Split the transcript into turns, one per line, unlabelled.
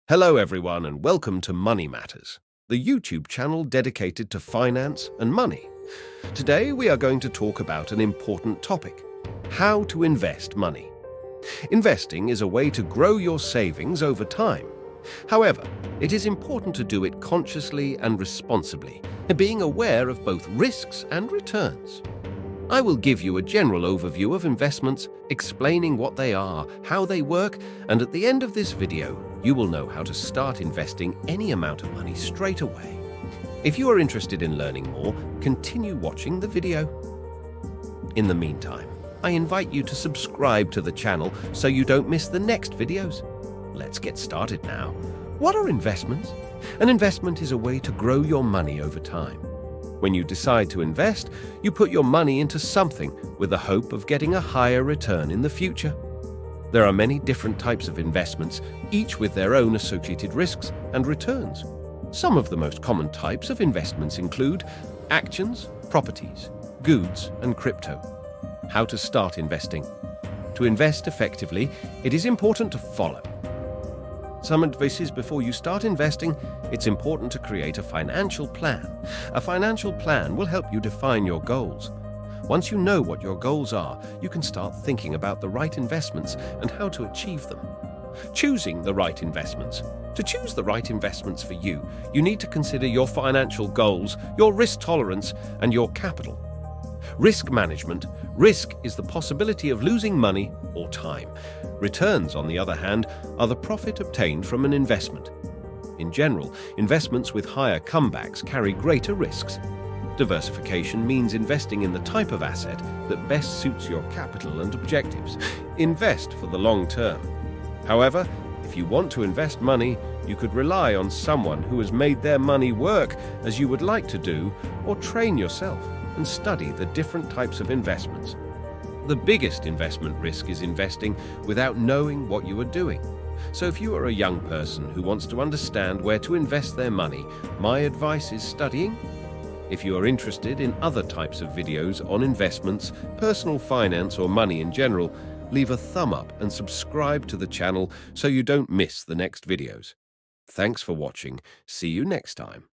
Hello everyone and welcome to Money Matters, the YouTube channel dedicated to finance and money. Today we are going to talk about an important topic: how to invest money. Investing is a way to grow your savings over time. However, it is important to do it consciously and responsibly, being aware of both risks and returns. I will give you a general overview of investments, explaining what they are, how they work, and at the end of this video, you will know how to start investing any amount of money straight away. If you are interested in learning more, continue watching the video. In the meantime, I invite you to subscribe to the channel so you don't miss the next videos. Let's get started now. What are investments? An investment is a way to grow your money over time. When you decide to invest, you put your money into something with the hope of getting a higher return in the future. There are many different types of investments, each with their own associated risks and returns. Some of the most common types of investments include actions, properties, goods, and crypto. How to start investing. To invest effectively, it is important to follow some advice. Before you start investing, it's important to create a financial plan. A financial plan will help you define your goals. Once you know what your goals are, you can start thinking about the right investments and how to achieve them. Choosing the right investments. To choose the right investments for you, you need to consider your financial goals, your risk tolerance, and your capital. Risk management. Risk is the possibility of losing money or time. Returns, on the other hand, are the profit obtained from an investment. In general, investments with higher comebacks carry greater risks. Diversification means investing in the type of asset that best suits your capital and objectives. Invest for the long term. However, if you want to invest money, you could rely on someone who has made their money work as you would like to do, or train yourself and study the different types of investments. The biggest investment risk is investing without knowing what you are doing. So if you are a young person who wants to understand where to invest their money, my advice is studying. If you are interested in other types of videos on investments, personal finance, or money in general, leave a thumb up and subscribe to the channel so you don't miss the next videos. Thanks for watching. See you next time.